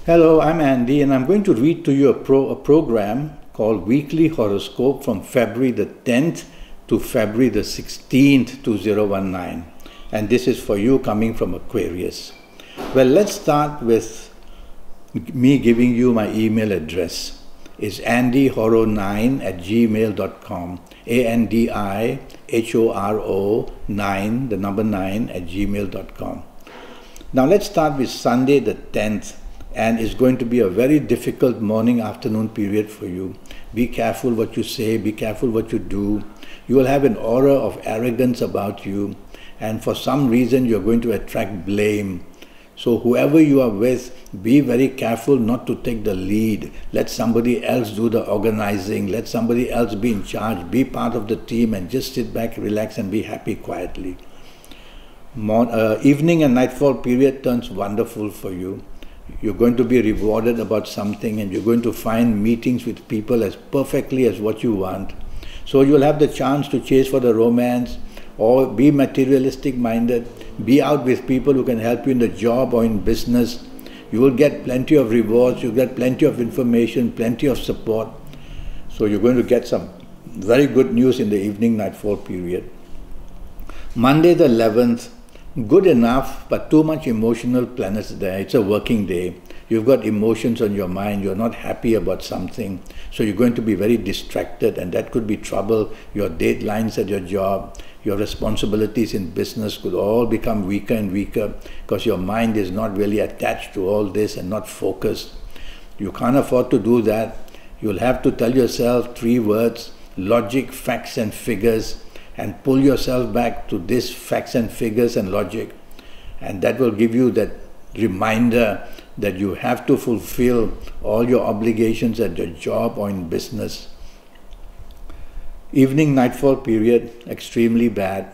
Hello, I'm Andy, and I'm going to read to you a program called Weekly Horoscope from February the 10th to February the 16th, 2019. And this is for you coming from Aquarius. Well, let's start with me giving you my email address. It's andyhoro9@gmail.com. ANDIHORO9, the number 9 at gmail.com. Now let's start with Sunday the 10th. And it's going to be a very difficult morning-afternoon period for you. Be careful what you say, be careful what you do. You will have an aura of arrogance about you, and for some reason you're going to attract blame. So whoever you are with, be very careful not to take the lead. Let somebody else do the organizing, let somebody else be in charge, be part of the team and just sit back, relax and be happy quietly. Evening and nightfall period turns wonderful for you. You're going to be rewarded about something, and you're going to find meetings with people as perfectly as what you want. So you'll have the chance to chase for the romance, or be materialistic minded, be out with people who can help you in the job or in business. You will get plenty of rewards, you'll get plenty of information, plenty of support. So you're going to get some very good news in the evening nightfall period. Monday the 11th, good enough, but too much emotional planets there. It's a working day. You've got emotions on your mind. You're not happy about something. So you're going to be very distracted, and that could be trouble. Your deadlines at your job, your responsibilities in business could all become weaker and weaker because your mind is not really attached to all this and not focused. You can't afford to do that. You'll have to tell yourself 3 words: logic, facts and figures, and pull yourself back to this facts and figures and logic. And that will give you that reminder that you have to fulfill all your obligations at your job or in business. Evening nightfall period, extremely bad.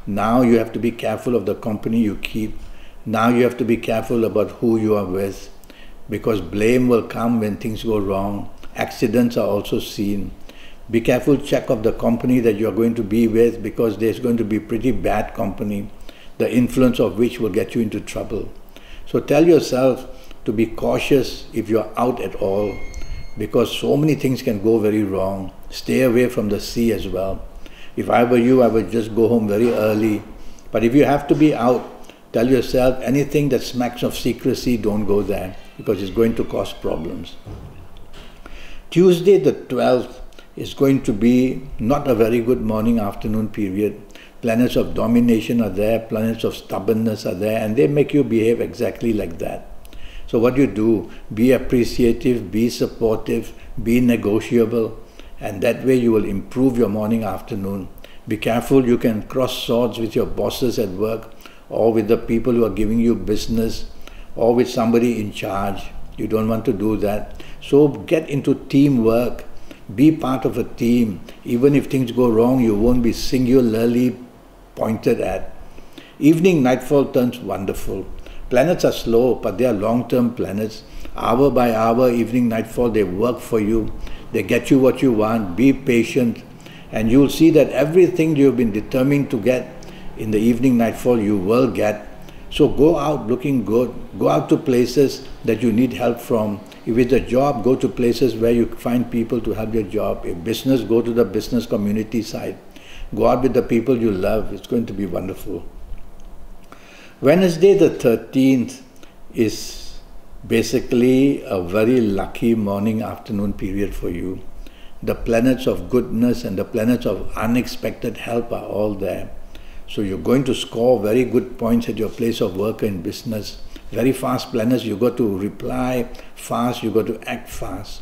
Now you have to be careful of the company you keep. Now you have to be careful about who you are with, because blame will come when things go wrong. Accidents are also seen. Be careful, check of the company that you're going to be with, because there's going to be pretty bad company, the influence of which will get you into trouble. So tell yourself to be cautious if you're out at all, because so many things can go very wrong. Stay away from the sea as well. If I were you, I would just go home very early. But if you have to be out, tell yourself anything that smacks of secrecy, don't go there, because it's going to cause problems. Tuesday the 12th, is going to be not a very good morning-afternoon period. Planets of domination are there, planets of stubbornness are there, and they make you behave exactly like that. So what you do, be appreciative, be supportive, be negotiable, and that way you will improve your morning-afternoon. Be careful, you can cross swords with your bosses at work, or with the people who are giving you business, or with somebody in charge. You don't want to do that. So get into teamwork. Be part of a team. Even if things go wrong, you won't be singularly pointed at. Evening nightfall turns wonderful. Planets are slow, but they are long-term planets. Hour by hour, evening nightfall, they work for you. They get you what you want. Be patient, and you'll see that everything you've been determined to get in the evening nightfall, you will get. So go out looking good. Go out to places that you need help from. If it's a job, go to places where you find people to help your job. If business, go to the business community side. Go out with the people you love. It's going to be wonderful. Wednesday the 13th is basically a very lucky morning-afternoon period for you. The planets of goodness and the planets of unexpected help are all there. So you're going to score very good points at your place of work and business. Very fast planets, you got to reply fast, you got to act fast.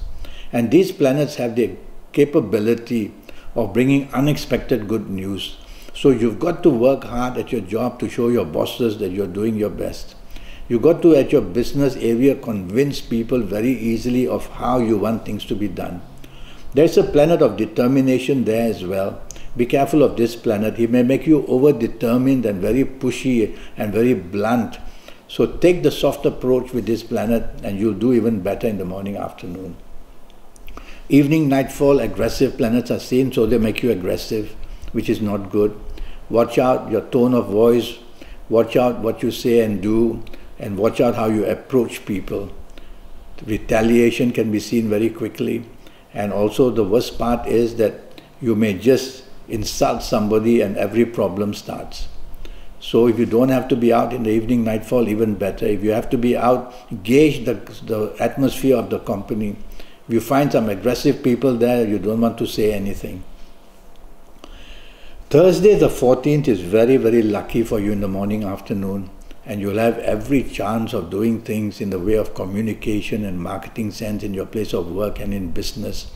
And these planets have the capability of bringing unexpected good news. So you've got to work hard at your job to show your bosses that you're doing your best. You've got to, at your business area, convince people very easily of how you want things to be done. There's a planet of determination there as well. Be careful of this planet. He may make you over-determined and very pushy and very blunt. So take the soft approach with this planet, and you'll do even better in the morning-afternoon. Evening, nightfall, aggressive planets are seen, so they make you aggressive, which is not good. Watch out your tone of voice, watch out what you say and do, and watch out how you approach people. Retaliation can be seen very quickly. And also the worst part is that you may just insult somebody and every problem starts. So if you don't have to be out in the evening nightfall, even better. If you have to be out, gauge the atmosphere of the company. If you find some aggressive people there, you don't want to say anything. Thursday the 14th is very, very lucky for you in the morning, afternoon. And you'll have every chance of doing things in the way of communication and marketing sense in your place of work and in business.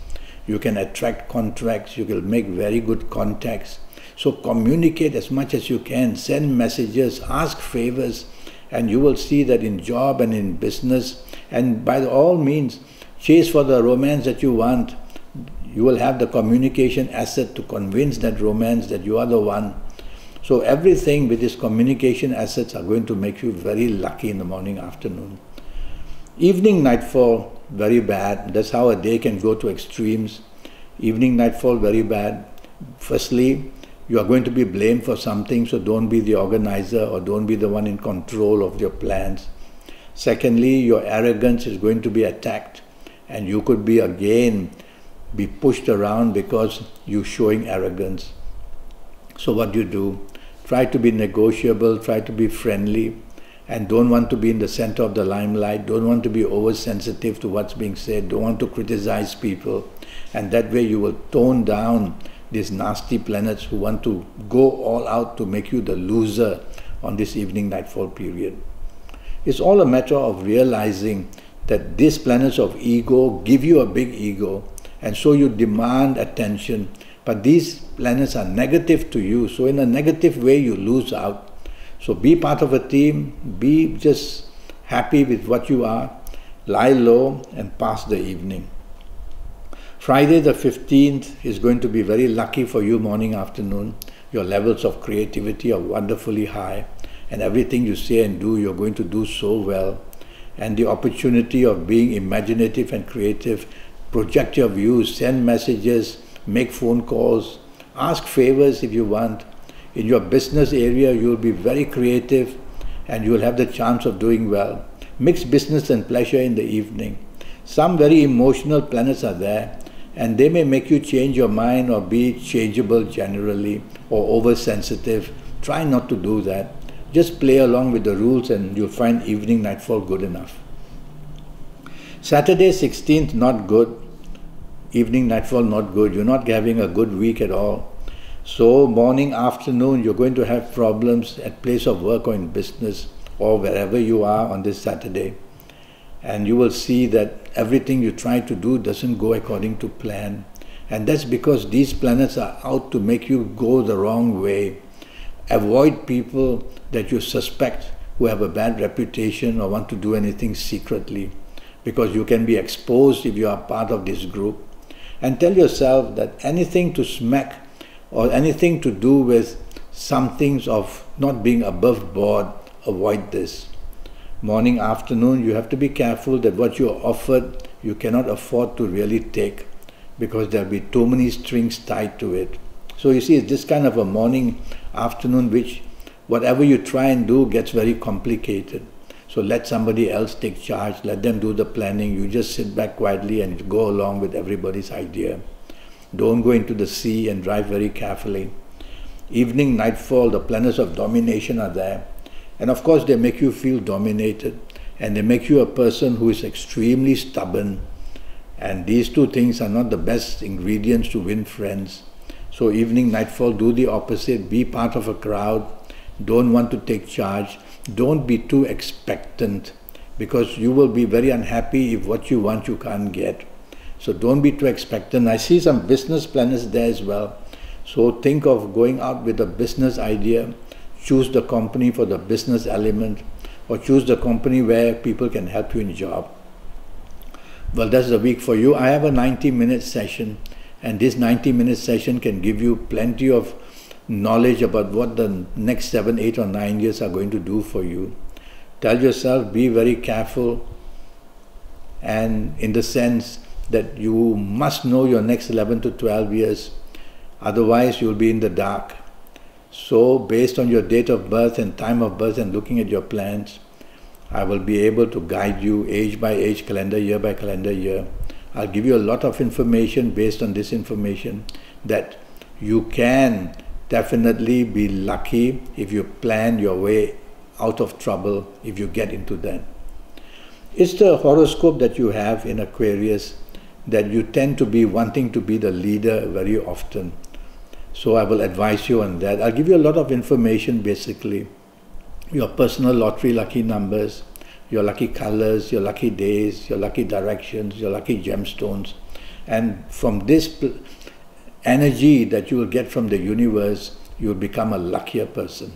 You can attract contracts, you will make very good contacts. So communicate as much as you can, send messages, ask favors, and you will see that in job and in business, and by all means, chase for the romance that you want. You will have the communication asset to convince that romance that you are the one. So everything with these communication assets are going to make you very lucky in the morning, afternoon. Evening nightfall, very bad. That's how a day can go to extremes. Evening nightfall, very bad. Firstly, you are going to be blamed for something, so don't be the organizer or don't be the one in control of your plans. Secondly, your arrogance is going to be attacked, and you could be again be pushed around because you're showing arrogance. So what do? Try to be negotiable, try to be friendly, and don't want to be in the center of the limelight, don't want to be oversensitive to what's being said, don't want to criticize people, and that way you will tone down these nasty planets who want to go all out to make you the loser on this evening nightfall period. It's all a matter of realizing that these planets of ego give you a big ego, and so you demand attention. But these planets are negative to you, so in a negative way you lose out. So be part of a team, be just happy with what you are, lie low and pass the evening. Friday the 15th is going to be very lucky for you morning, afternoon. Your levels of creativity are wonderfully high, and everything you say and do, you're going to do so well. And the opportunity of being imaginative and creative, project your views, send messages, make phone calls, ask favors if you want. In your business area, you will be very creative and you will have the chance of doing well. Mix business and pleasure in the evening. Some very emotional planets are there, and they may make you change your mind or be changeable generally or oversensitive. Try not to do that. Just play along with the rules and you'll find evening nightfall good enough. Saturday 16th, not good. Evening nightfall, not good. You're not having a good week at all. So morning, afternoon, you're going to have problems at place of work or in business or wherever you are on this Saturday. And you will see that everything you try to do doesn't go according to plan. And that's because these planets are out to make you go the wrong way. Avoid people that you suspect who have a bad reputation or want to do anything secretly, because you can be exposed if you are part of this group. And tell yourself that anything to smack or anything to do with some things of not being above board, avoid this. Morning, afternoon, you have to be careful that what you are offered, you cannot afford to really take, because there will be too many strings tied to it. So you see, it's this kind of a morning, afternoon, which whatever you try and do gets very complicated. So let somebody else take charge, let them do the planning. You just sit back quietly and go along with everybody's idea. Don't go into the sea and drive very carefully. Evening, nightfall, the planets of domination are there. And of course they make you feel dominated, and they make you a person who is extremely stubborn. And these two things are not the best ingredients to win friends. So evening, nightfall, do the opposite. Be part of a crowd. Don't want to take charge. Don't be too expectant, because you will be very unhappy if what you want you can't get. So don't be too expectant. I see some business planners there as well. So think of going out with a business idea. Choose the company for the business element, or choose the company where people can help you in job. Well, that's the week for you. I have a 90-minute session, and this 90-minute session can give you plenty of knowledge about what the next 7, 8 or 9 years are going to do for you. Tell yourself, be very careful, and in the sense that you must know your next 11 to 12 years, otherwise you'll be in the dark. So based on your date of birth and time of birth and looking at your plans, I will be able to guide you age by age, calendar year by calendar year. I'll give you a lot of information based on this information that you can definitely be lucky if you plan your way out of trouble, if you get into that. It's the horoscope that you have in Aquarius that you tend to be wanting to be the leader very often. So I will advise you on that. I'll give you a lot of information basically. Your personal lottery lucky numbers, your lucky colors, your lucky days, your lucky directions, your lucky gemstones. And from this energy that you will get from the universe, you will become a luckier person.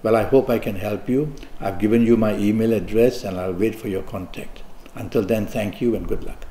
Well, I hope I can help you. I've given you my email address and I'll wait for your contact. Until then, thank you and good luck.